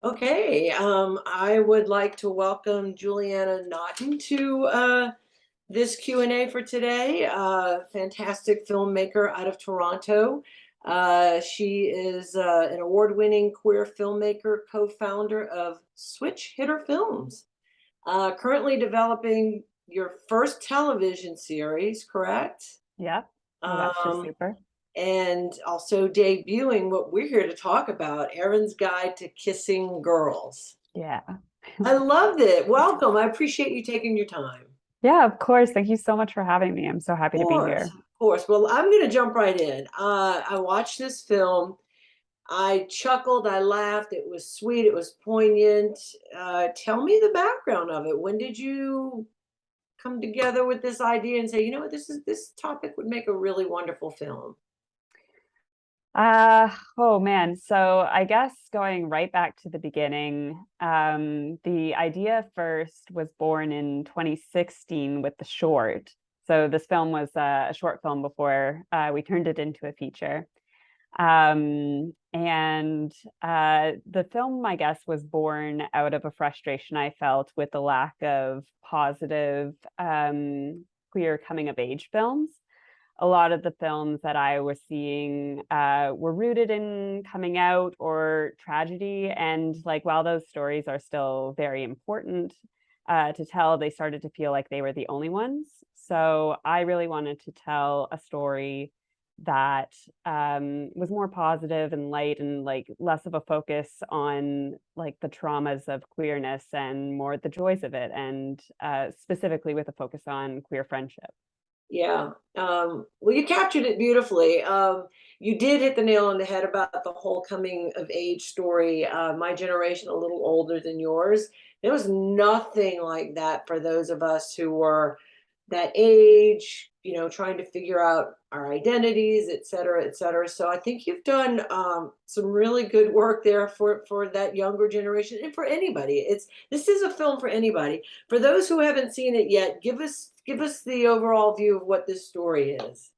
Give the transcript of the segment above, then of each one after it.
Okay, I would like to welcome Julianna Notten to this Q&A for today. Fantastic filmmaker out of Toronto. She is an award-winning queer filmmaker, co-founder of Switch Hitter Films. Currently developing your first television series, correct? Yeah. Oh, that's just Um, super. and also debuting what we're here to talk about, Erin's Guide to Kissing Girls. Yeah. I loved it. Welcome. I appreciate you taking your time. Yeah, of course. Thank you so much for having me. I'm so happy to be here. Of course. Well, I'm going to jump right in. I watched this film. I chuckled. I laughed. It was sweet. It was poignant. Tell me the background of it. When did you come together with this idea and say, you know what, this topic would make a really wonderful film? Oh man. So I guess going right back to the beginning, the idea first was born in 2016 with the short. So this film was a short film before we turned it into a feature. And the film, I guess, was born out of a frustration I felt with the lack of positive queer coming of age films. A lot of the films that I was seeing were rooted in coming out or tragedy. And like, while those stories are still very important to tell, they started to feel like they were the only ones. So I really wanted to tell a story that was more positive and light and like less of a focus on like the traumas of queerness and more the joys of it, and specifically with a focus on queer friendship. Yeah. Well, you captured it beautifully. You did hit the nail on the head about the whole coming of age story. My generation, a little older than yours, there was nothing like that for those of us who were that age, trying to figure out our identities, et cetera, et cetera. So I think you've done some really good work there for that younger generation and for anybody. This is a film for anybody. For those who haven't seen it yet, give us the overall view of what this story is.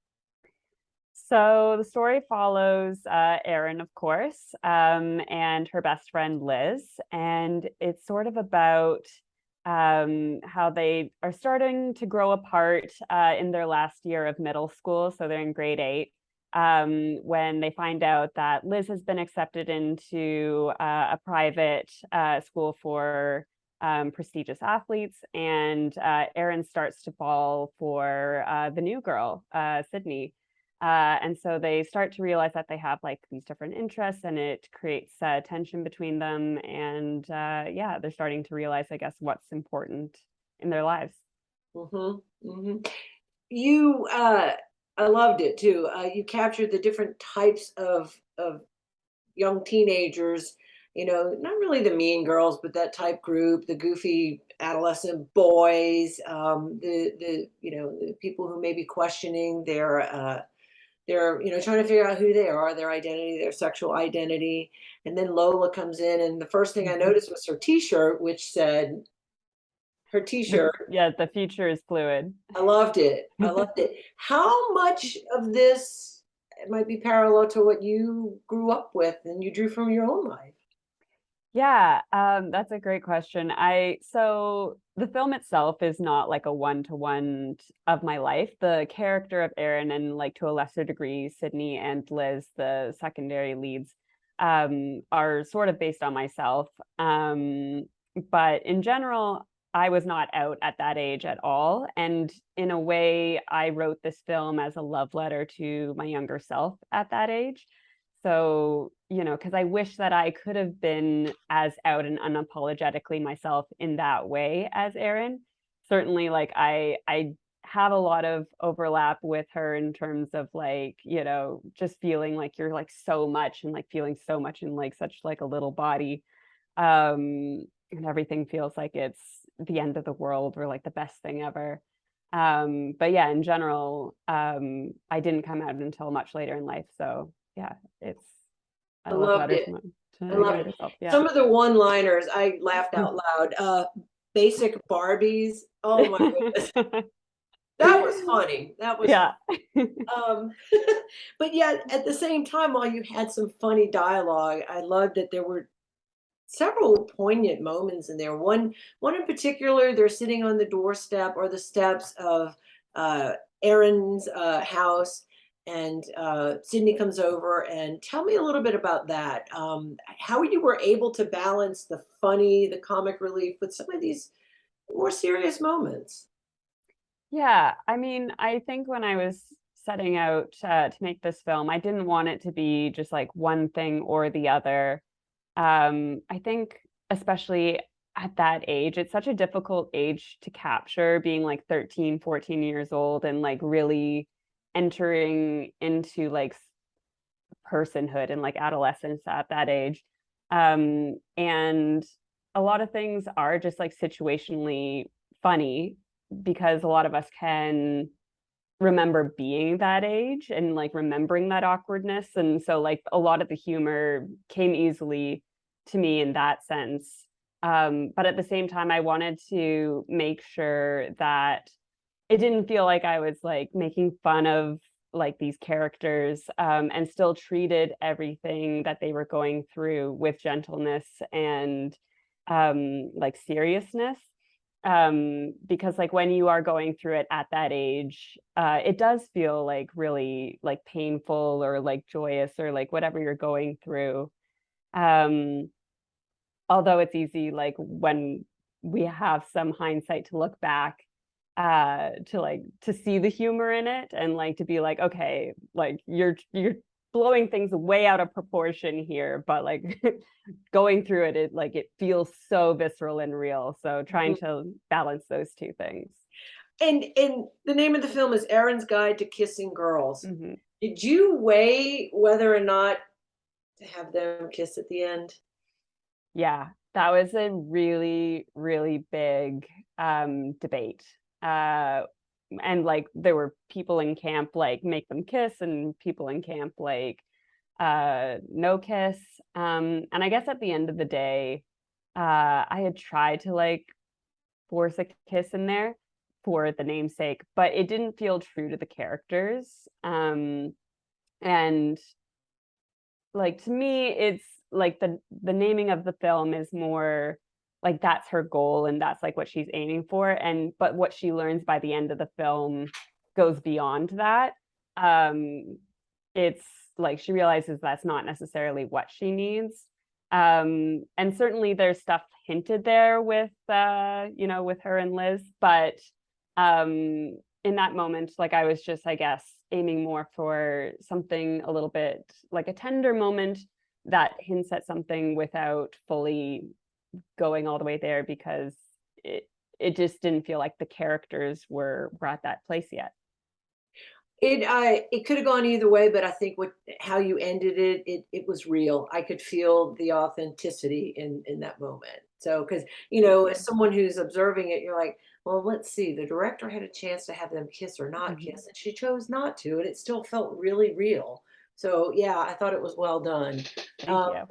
So the story follows Erin, of course, and her best friend Liz, and it's sort of about how they are starting to grow apart in their last year of middle school. So they're in grade 8 when they find out that Liz has been accepted into a private school for prestigious athletes, and Erin starts to fall for the new girl, Sydney. And so they start to realize that they have like these different interests, and it creates tension between them. And yeah, they're starting to realize, I guess, what's important in their lives. Hmm. Hmm. You, I loved it too. You captured the different types of young teenagers. Not really the mean girls, but that type group, the goofy adolescent boys, the people who may be questioning their trying to figure out who they are, their identity, their sexual identity. And then Lola comes in, and the first thing I Mhm. noticed was her T-shirt, which said her T-shirt. Yeah, the future is fluid. I loved it. I loved it. How much of this might be parallel to what you grew up with and you drew from your own life? Yeah, that's a great question. So the film itself is not like a one-to-one of my life. The character of Erin, and like to a lesser degree, Sydney and Liz, the secondary leads, are sort of based on myself. But in general, I was not out at that age at all. And in a way, I wrote this film as a love letter to my younger self at that age. So, because I wish that I could have been as out and unapologetically myself in that way as Erin. Certainly, like I have a lot of overlap with her in terms of like, just feeling like you're like so much and like feeling so much in like such like a little body. And everything feels like it's the end of the world or like the best thing ever. But yeah, in general, I didn't come out until much later in life. So yeah, it's I a love loved letter it. to I my loved it. younger self. Yeah. Some of the one-liners, I laughed out loud. Basic Barbies. Oh my goodness. That was funny. That was Yeah. um but yet at the same time, while you had some funny dialogue, I loved that there were several poignant moments in there. One in particular, they're sitting on the doorstep or the steps of uh, Erin's house, and Sydney comes over. And tell me a little bit about that. How you were able to balance the funny, the comic relief with some of these more serious moments. Yeah, I mean, I think when I was setting out to make this film, I didn't want it to be just like one thing or the other. I think especially at that age, it's such a difficult age to capture, being like 13, 14 years old and like really entering into like personhood and like adolescence at that age. And a lot of things are just like situationally funny because a lot of us can remember being that age and like remembering that awkwardness. And so like a lot of the humor came easily to me in that sense. But at the same time, I wanted to make sure that it didn't feel like I was like making fun of like these characters, and still treated everything that they were going through with gentleness and like seriousness, because like when you are going through it at that age, it does feel like really like painful or like joyous or like whatever you're going through. um Although it's easy like when we have some hindsight to look back, to like to see the humor in it and like to be like, okay, like you're blowing things way out of proportion here, but like going through it, it like it feels so visceral and real, so trying Mhm. to balance those two things. And the name of the film is Erin's Guide to Kissing Girls. Hmm. Did you weigh whether or not to have them kiss at the end? Yeah, that was a really, really big debate. Uh, and like there were people in camp like make them kiss and people in camp like no kiss. And I guess at the end of the day, I had tried to like force a kiss in there for the namesake, but it didn't feel true to the characters. And like to me it's like the naming of the film is more like that's her goal and that's like what she's aiming for, and but what she learns by the end of the film goes beyond that. It's like she realizes that's not necessarily what she needs. And certainly there's stuff hinted there with with her and Liz, but in that moment, like I was just, I guess, aiming more for something a little bit like a tender moment that hints at something without fully going all the way there, because it just didn't feel like the characters were at that place yet. It could have gone either way, but I think what how you ended it, it was real. I could feel the authenticity in that moment. So, because Thank as you. someone who's observing it, you're like, well, let's see. The director had a chance to have them kiss or not Mhm. kiss, and she chose not to, and it still felt really real. So, yeah, I thought it was well done. Thank Um, you.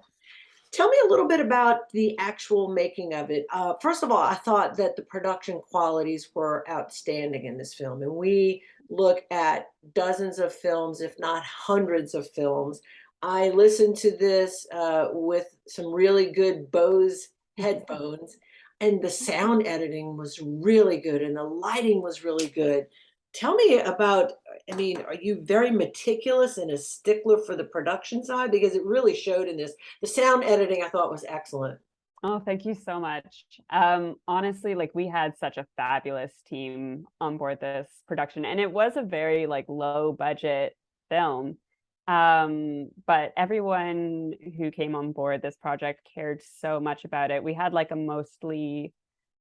Tell me a little bit about the actual making of it. First of all, I thought that the production qualities were outstanding in this film, and we look at dozens of films, if not hundreds of films. I listened to this with some really good Bose headphones, and the sound editing was really good, and the lighting was really good. Tell me about, I mean, are you very meticulous and a stickler for the production side? Because it really showed in this. The sound editing I thought was excellent. Oh, thank you so much. Honestly, like we had such a fabulous team on board this production, and it was a very like low budget film. But everyone who came on board this project cared so much about it. We had like a mostly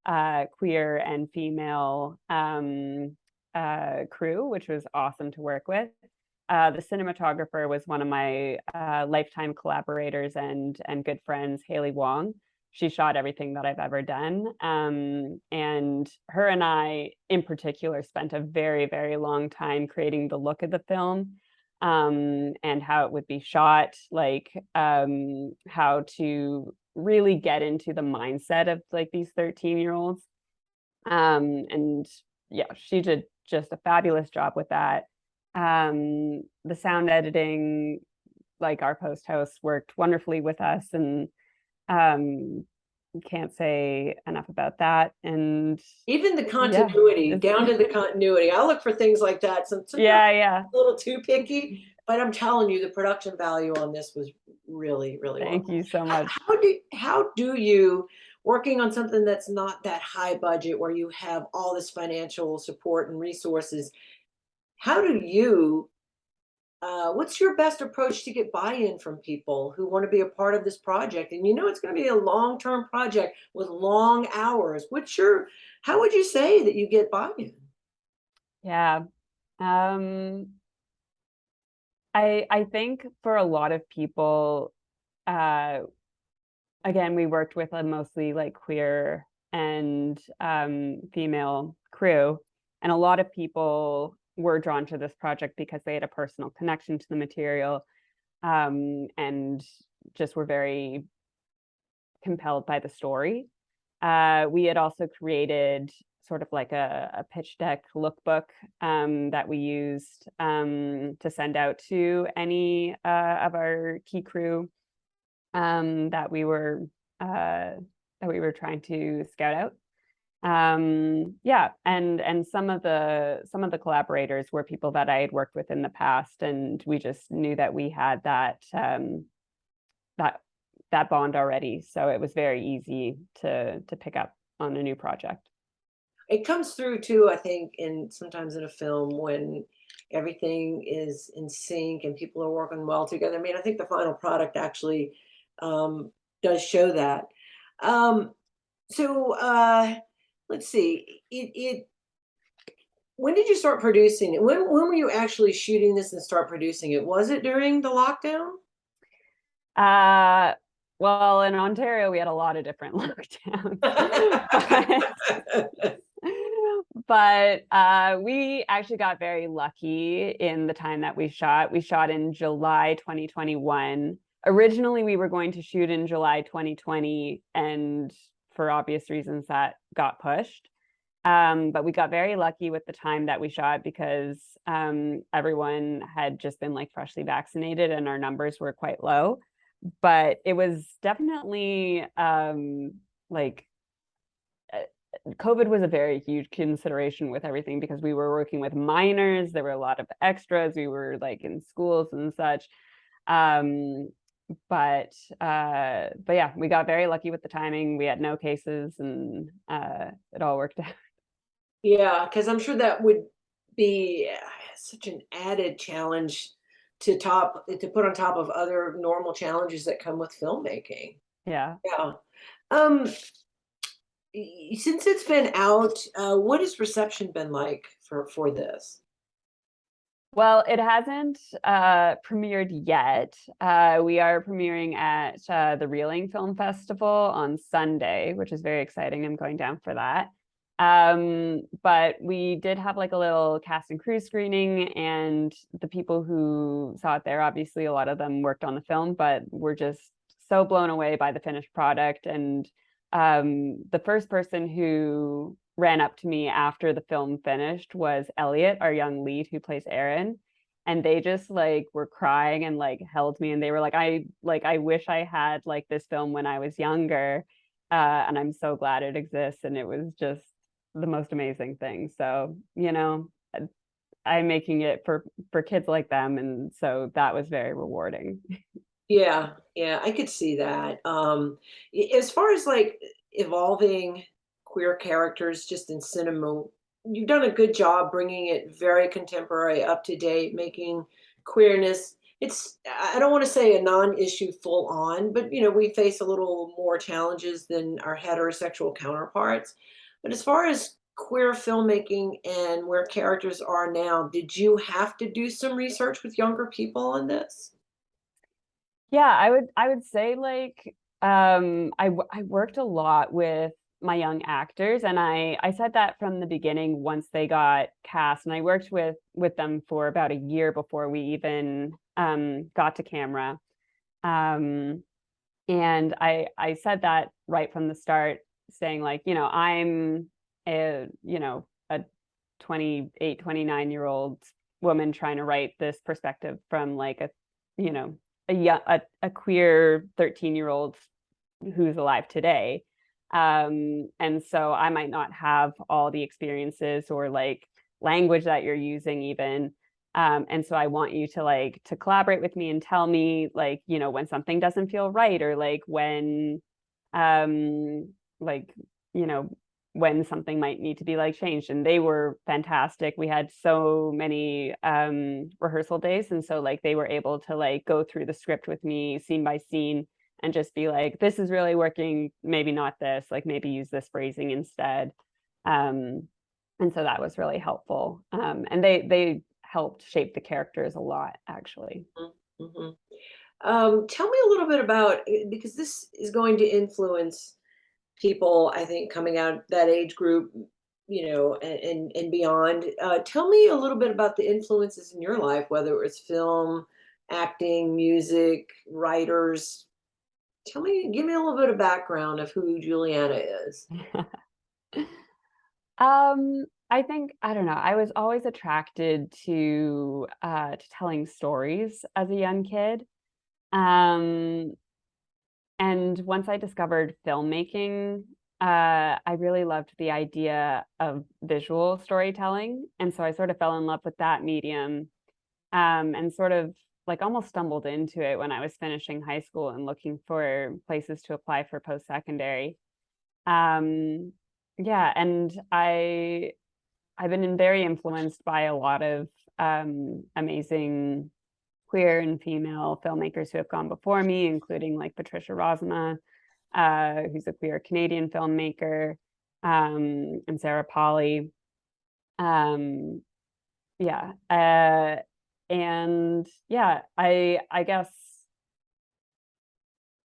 queer and female crew, which was awesome to work with. The cinematographer was one of my lifetime collaborators and good friends, Haley Wong. She shot everything that I've ever done. And her and I, in particular, spent a very, very long time creating the look of the film, and how it would be shot, like how to really get into the mindset of like these 13-year-olds. And yeah, she did just a fabulous job with that. The sound editing, like our post host worked wonderfully with us, and Um, can't say enough about that. And Even the yeah, continuity, it's down to the continuity. I look for things like that. Sometimes yeah, yeah. a little too picky, but I'm telling you, the production value on this was really, really well. Thank you so much. How do you, working on something that's not that high budget where you have all this financial support and resources, how do you what's your best approach to get buy-in from people who want to be a part of this project? And you know it's going to be a long-term project with long hours. How would you say that you get buy-in? Yeah. Um, I think for a lot of people, uh, again, we worked with a mostly like queer and female crew, and a lot of people were drawn to this project because they had a personal connection to the material, and just were very compelled by the story. We had also created sort of like a pitch deck lookbook that we used to send out to any of our key crew that we were trying to scout out. Yeah, and some of the collaborators were people that I had worked with in the past, and we just knew that we had that that bond already, so it was very easy to pick up on a new project. It comes through too, I think, in sometimes in a film when everything is in sync and people are working well together. I mean, I think the final product actually um, does show that. Um, so let's see. It When did you start producing it? When were you actually shooting this and start producing it? Was it during the lockdown? Uh, well, in Ontario, we had a lot of different lockdowns, but we actually got very lucky in the time that we shot. We shot in July 2021. Originally, we were going to shoot in July 2020, and for obvious reasons, that got pushed. But we got very lucky with the time that we shot because everyone had just been like freshly vaccinated and our numbers were quite low. But it was definitely like COVID was a very huge consideration with everything because we were working with minors. There were a lot of extras. We were like in schools and such. Um, but yeah, we got very lucky with the timing. We had no cases, and it all worked out. Yeah, because I'm sure that would be such an added challenge to put on top of other normal challenges that come with filmmaking. Yeah. Yeah. Um, since it's been out, what has reception been like for this? Well, it hasn't premiered yet. We are premiering at the Reeling Film Festival on Sunday, which is very exciting. I'm going down for that. But we did have like a little cast and crew screening, and the people who saw it there, obviously a lot of them worked on the film, but were just so blown away by the finished product. And the first person who ran up to me after the film finished was Elliot, our young lead who plays Erin. And they just like were crying and like held me, and they were like I wish I had like this film when I was younger. And I'm so glad it exists. And it was just the most amazing thing. So, I'm making it for kids like them. And so that was very rewarding. Yeah, yeah, I could see that. As far as like evolving queer characters just in cinema, you've done a good job bringing it very contemporary, up to date, making queerness. I don't want to say a non-issue full on, but we face a little more challenges than our heterosexual counterparts. But as far as queer filmmaking and where characters are now, did you have to do some research with younger people on this? Yeah, I would say like I worked a lot with my young actors, and I said that from the beginning once they got cast, and I worked with them for about a year before we even got to camera. Um and I said that right from the start, saying like, I'm a 28, 29-year-old woman trying to write this perspective from like a, you know, a queer 13-year-old who's alive today. And so I might not have all the experiences or like language that you're using even. And so I want you to like to collaborate with me and tell me like, you know, when something doesn't feel right, or like when like, you know, when something might need to be like changed. And they were fantastic. We had so many rehearsal days, and so like they were able to like go through the script with me scene by scene and just be like, this is really working, maybe not this, like maybe use this phrasing instead. And so that was really helpful. And they helped shape the characters a lot, actually. Mm-hmm. Tell me a little bit about, because this is going to influence people, I think, coming out that age group, you know, and beyond. Tell me a little bit about the influences in your life, whether it's film, acting, music, writers. Give me a little bit of background of who Julianna is. I think, I don't know, I was always attracted to telling stories as a young kid. Um, and once I discovered filmmaking, I really loved the idea of visual storytelling. And so I sort of fell in love with that medium, and sort of like almost stumbled into it when I was finishing high school and looking for places to apply for post-secondary. Um, yeah, and I've been very influenced by a lot of amazing queer and female filmmakers who have gone before me, including like Patricia Rozema, who's a queer Canadian filmmaker, and Sarah Polley. Um, yeah, and yeah, I guess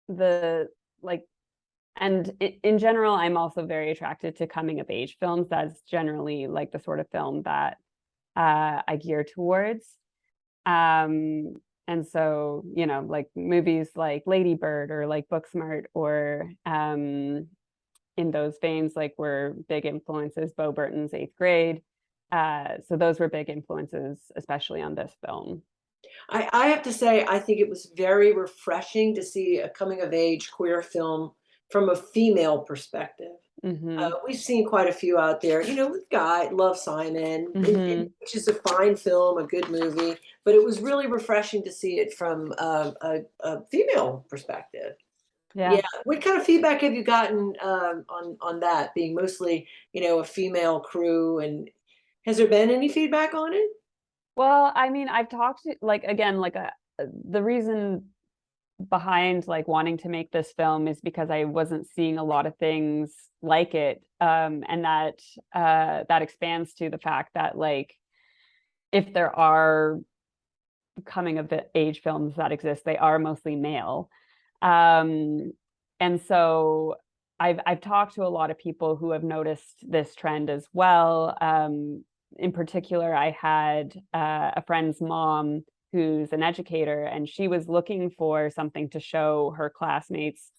the like, and in general, I'm also very attracted to coming of age films. That's generally like the sort of film that I gear towards. Um, and so, you know, like movies like Lady Bird or like Booksmart, or in those veins, like were big influences. Bo Burton's Eighth Grade. So those were big influences, especially on this film. I have to say, I think it was very refreshing to see a coming of age queer film from a female perspective. Mm-hmm. We've seen quite a few out there. You know, we've got Love Simon, Mm-hmm. which is a fine film, a good movie, but it was really refreshing to see it from a female perspective. Yeah. Yeah. What kind of feedback have you gotten on that being mostly, you know, a female crew? And has there been any feedback on it? Well, I mean, I've talked to like again, like the reason behind like wanting to make this film is because I wasn't seeing a lot of things like it. And that expands to the fact that like if there are coming of age films that exist, they are mostly male. Um, and so I've talked to a lot of people who have noticed this trend as well. In particular, I had a friend's mom who's an educator, and she was looking for something to show her classmates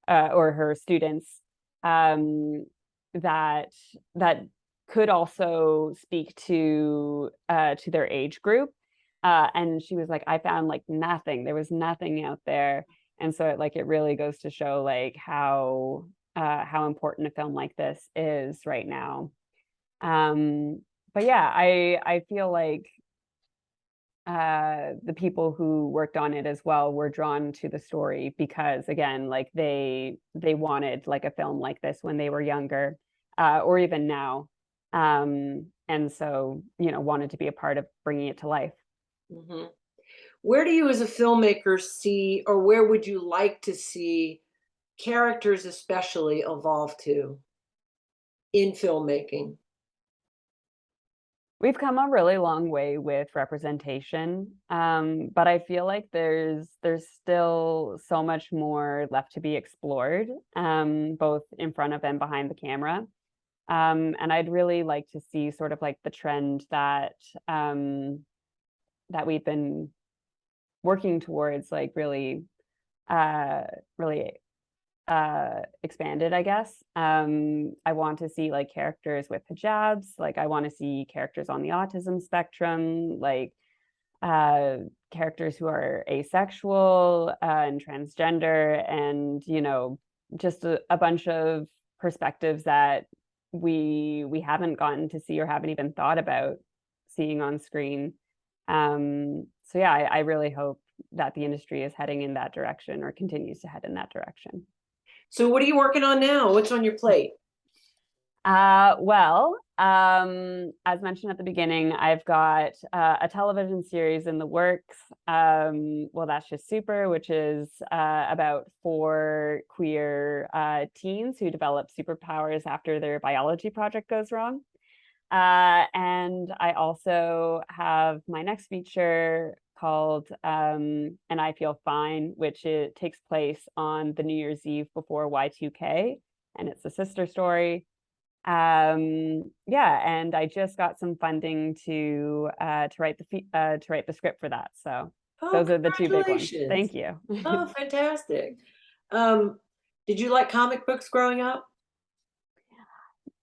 or her students, that that could also speak to their age group. And she was like, I found like nothing. There was nothing out there. And so it really goes to show like how important a film like this is right now. But yeah, I feel like the people who worked on it as well were drawn to the story because again, like they wanted like a film like this when they were younger, or even now. And so, you know, wanted to be a part of bringing it to life. Mhm. Where do you as a filmmaker see, or where would you like to see characters especially evolve to in filmmaking? We've come a really long way with representation, but I feel like there's still so much more left to be explored, both in front of and behind the camera. And I'd really like to see sort of like the trend that we've been working towards, like uh, really expanded, I guess. I want to see like characters with hijabs, like I want to see characters on the autism spectrum, like uh characters who are asexual and transgender, and you know, just a bunch of perspectives that we haven't gotten to see or haven't even thought about seeing on screen. So yeah, I really hope that the industry is heading in that direction or continues to head in that direction. So what are you working on now? What's on your plate? Well, as mentioned at the beginning, I've got a television series in the works. Well, that's just super, which is about four queer teens who develop superpowers after their biology project goes wrong. And I also have my next feature called And I Feel Fine, which it takes place on the New Year's Eve before Y2K, and it's a sister story. Yeah, and I just got some funding to write the script for that. So Oh, those are the two big ones. congratulations. Thank you. Oh, fantastic. Um, did you like comic books growing up?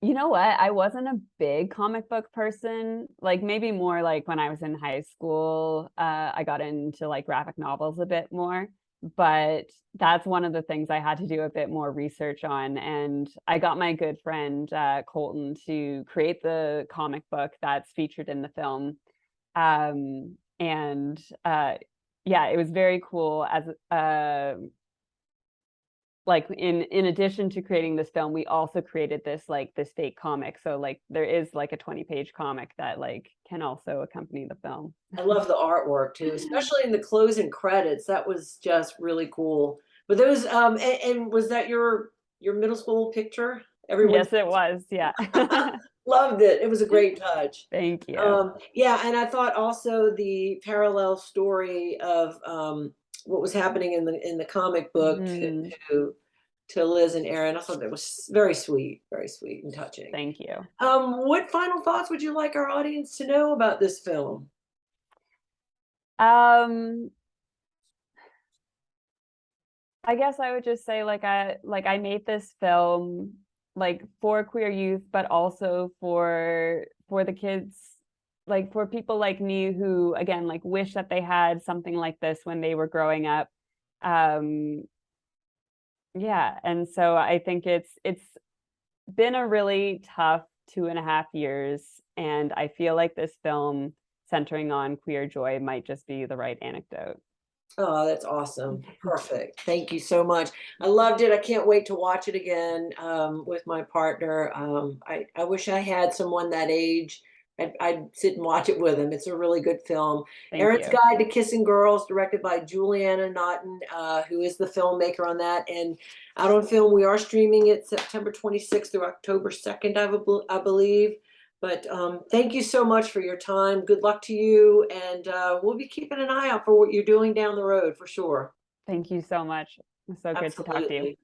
You know what? I wasn't a big comic book person. Like maybe more like when I was in high school, I got into like graphic novels a bit more. But that's one of the things I had to do a bit more research on. And I got my good friend Colton to create the comic book that's featured in the film. And yeah, it was very cool as like in addition to creating this film, we also created this fake comic. So like there is like a 20-page comic that like can also accompany the film. I love the artwork too, especially in the closing credits. That was just really cool. But those and was that your middle school picture? Everyone Yes, it was. Yeah. loved it. It was a great touch. Thank you. Yeah, and I thought also the parallel story of what was happening in the comic book Mhm. to to Liz and Erin. I thought that was very sweet and touching. Thank you. What final thoughts would you like our audience to know about this film? Um, I guess I would just say I made this film like for queer youth, but also for the kids, like for people like me who again like wish that they had something like this when they were growing up. Um, yeah, and so I think it's been a really tough 2.5 years, and I feel like this film centering on queer joy might just be the right anecdote. Oh, that's awesome. Perfect. Thank you so much. I loved it. I can't wait to watch it again with my partner. I wish I had someone that age. I'd sit and watch it with him. It's a really good film. Thank Erin's you. Guide to Kissing Girls, directed by Julianna Notten, who is the filmmaker on that. And out on film, we are streaming it September 26th through October 2nd, I believe. But thank you so much for your time. Good luck to you. And we'll be keeping an eye out for what you're doing down the road for sure. Thank you so much. It's so good to talk to you. Absolutely.